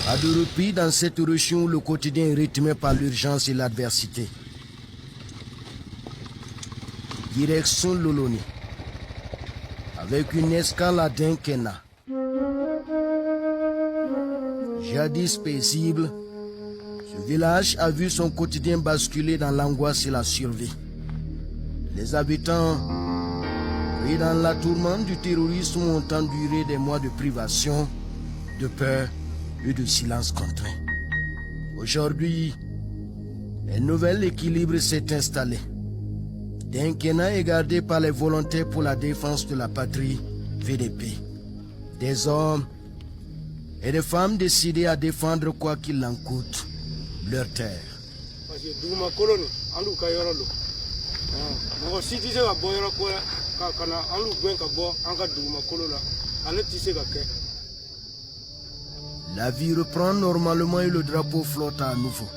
À deux reprises dans cette région où le quotidien est rythmé par l'urgence et l'adversité. Direction Loloni, avec une escale à Dinkena. Jadis paisible, ce village a vu son quotidien basculer dans l'angoisse et la survie. Les habitants, pris dans la tourmente du terrorisme, ont enduré des mois de privation, de peur et de silence contraint. Aujourd'hui, un nouvel équilibre s'est installé. Dinkena est gardé par les volontaires pour la défense de la patrie, VDP. Des hommes et des femmes décidées à défendre quoi qu'il en coûte leur terre. La vie reprend normalement et le drapeau flotte à nouveau.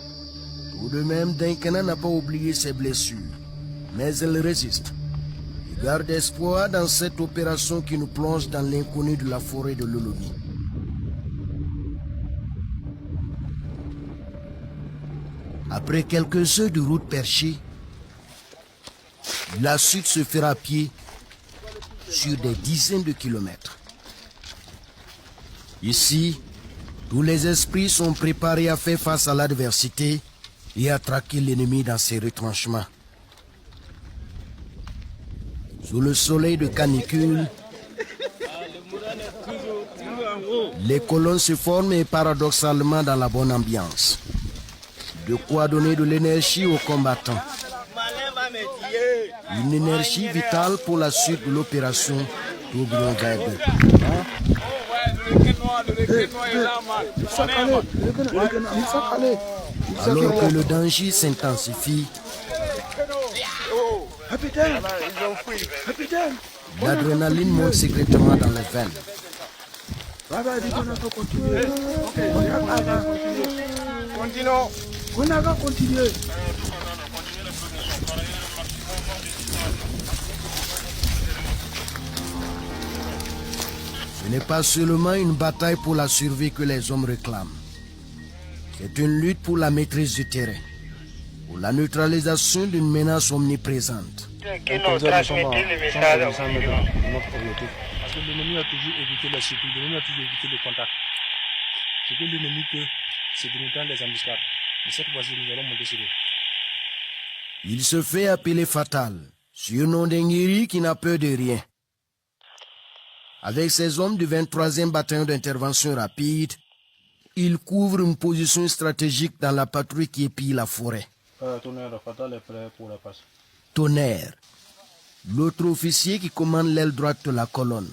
Tout de même, Dinkena n'a pas oublié ses blessures, mais elle résiste. Il garde espoir dans cette opération qui nous plonge dans l'inconnu de la forêt de Loloni. Après quelques heures de route perchée, la suite se fera à pied sur des dizaines de kilomètres. Ici, tous les esprits sont préparés à faire face à l'adversité et à traquer l'ennemi dans ses retranchements. Sous le soleil de canicule, les colonnes se forment et paradoxalement dans la bonne ambiance. De quoi donner de l'énergie aux combattants. Une énergie vitale pour la suite de l'opération Tourbillon vers 2. Alors que le danger s'intensifie, l'adrénaline monte secrètement dans les veines. Ce n'est pas seulement une bataille pour la survie que les hommes réclament. C'est une lutte pour la maîtrise du terrain, pour la neutralisation d'une menace omniprésente. Transmettez le message notre objectif. Parce que l'ennemi a toujours évité la sécurité, l'ennemi a toujours évité le contact. Ce que l'ennemi peut, c'est de nous prendre les embuscades. Mais cette fois-ci, nous allons monter sur eux. Il se fait appeler Fatal, surnom d'un guerrier qui n'a peur de rien. Avec ses hommes du 23e bataillon d'intervention rapide, il couvre une position stratégique dans la patrouille qui épille la forêt. Tonnerre, Fatal est prêt pour la passe. Tonnerre, l'autre officier qui commande l'aile droite de la colonne.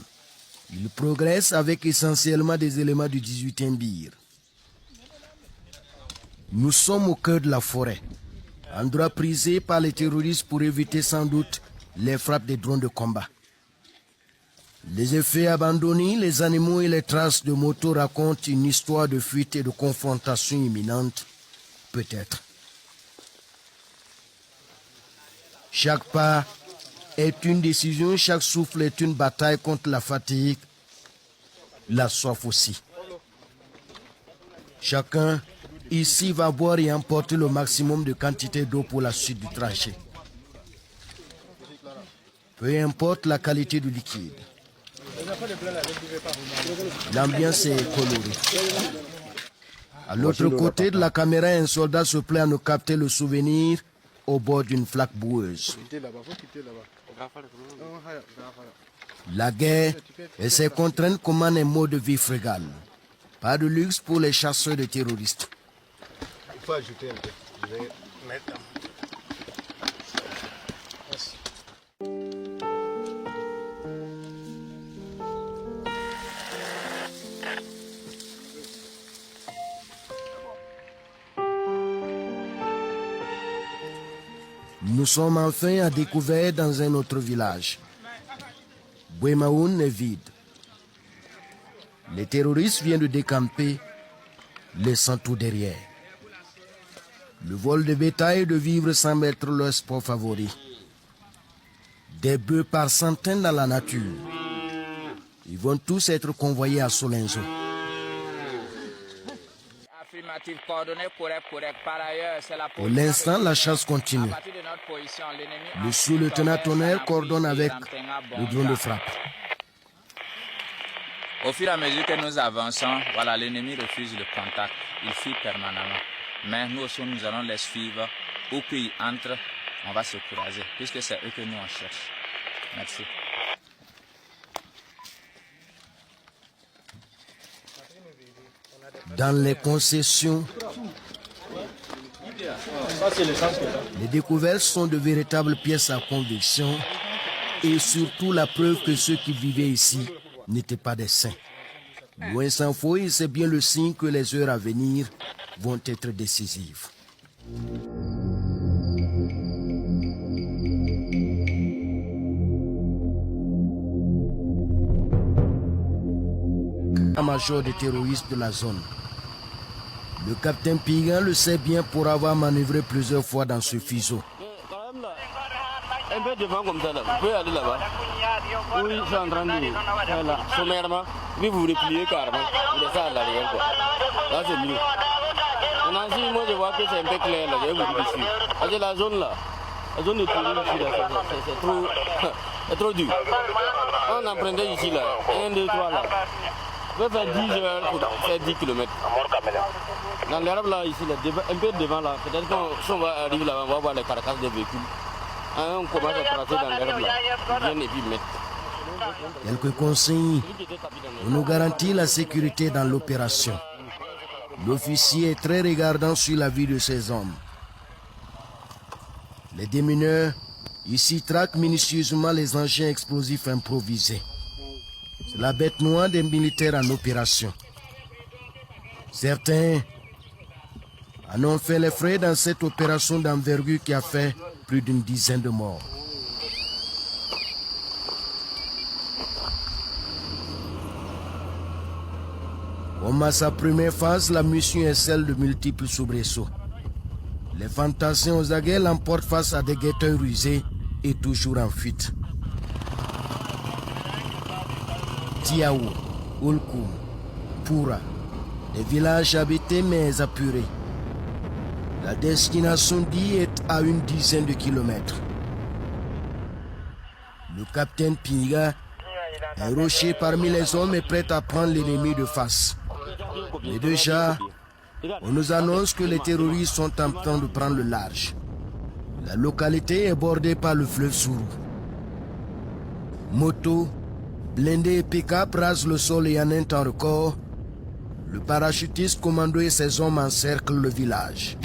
Il progresse avec essentiellement des éléments du 18e BIR. Nous sommes au cœur de la forêt, endroit prisé par les terroristes pour éviter sans doute les frappes des drones de combat. Les effets abandonnés, les animaux et les traces de motos racontent une histoire de fuite et de confrontation imminente, peut-être. Chaque pas est une décision, chaque souffle est une bataille contre la fatigue, la soif aussi. Chacun ici va boire et emporter le maximum de quantité d'eau pour la suite du trajet. Peu importe la qualité du liquide. L'ambiance est colorée. À l'autre côté de la caméra, un soldat se plaît à nous capter le souvenir au bord d'une flaque boueuse. La guerre et ses contraintes commandent un mode de vie frugal. Pas de luxe pour les chasseurs de terroristes. Il faut ajouter un peu. Je vais mettre un... Nous sommes enfin à découvert dans un autre village. Bouemaoun est vide. Les terroristes viennent de décamper, laissant tout derrière. Le vol de bétail et de vivres semble être leur sport favori. Des bœufs par centaines dans la nature. Ils vont tous être convoyés à Solenzo. Affirmative, coordonnées correct. Par ailleurs, c'est la Pour l'instant, la chasse continue. À partir de notre position, l'ennemi Le sous-lieutenant Tonnerre coordonne avec le drone de frappe. Au fur et à mesure que nous avançons, voilà, l'ennemi refuse le contact. Il fuit permanemment. Mais nous aussi, nous allons les suivre. Où qu'ils entrent, on va se courager, puisque c'est eux que nous on cherche. Merci. Dans les concessions, les découvertes sont de véritables pièces à conviction et surtout la preuve que ceux qui vivaient ici n'étaient pas des saints. Loin s'en faut, et c'est bien le signe que les heures à venir vont être décisives. Un major des terroristes de la zone. Le capitaine Pigan le sait bien pour avoir manœuvré plusieurs fois dans ce fuseau. Un peu devant comme ça là, vous pouvez aller là-bas. Oui, je suis en train de... Voilà, sommairement, puis vous repliez carrément, vous laissez à l'arrière quoi. Là c'est mieux. Maintenant si moi je vois que c'est un peu clair là, je vais vous dire ici. Parce que la zone là, la zone de tourisme ici là, c'est trop dur. On empruntait ici là, 1, 2, 3 là. On va faire 10 heures pour faire 10 km. Dans l'herbe là, ici, là, un peu devant là, peut-être qu'on va arriver là, on va voir les carcasses des véhicules. On commence à tracer dans l'herbe là, ils viennent et puis mettre. Quelques consignes pour nous garantir la sécurité dans l'opération. L'officier est très regardant sur la vie de ses hommes. Les démineurs ici traquent minutieusement les engins explosifs improvisés. C'est la bête noire des militaires en opération. Certains en ont fait les frais dans cette opération d'envergure qui a fait plus d'une dizaine de morts. Comme à sa première phase, la mission est celle de multiples soubresauts. Les fantassins aux aguets l'emportent face à des guetteurs rusés et toujours en fuite. Tiaou, Ulkoum, Poura, des villages habités mais apurés. La destination dit est à une dizaine de kilomètres. Le capitaine Pinga, un rocher parmi les hommes, est prêt à prendre l'ennemi de face. Mais déjà, on nous annonce que les terroristes sont en train de prendre le large. La localité est bordée par le fleuve Sourou. Moto, blindés et pick-up rasent le sol et en un temps record, le parachutiste commando et ses hommes encerclent le village.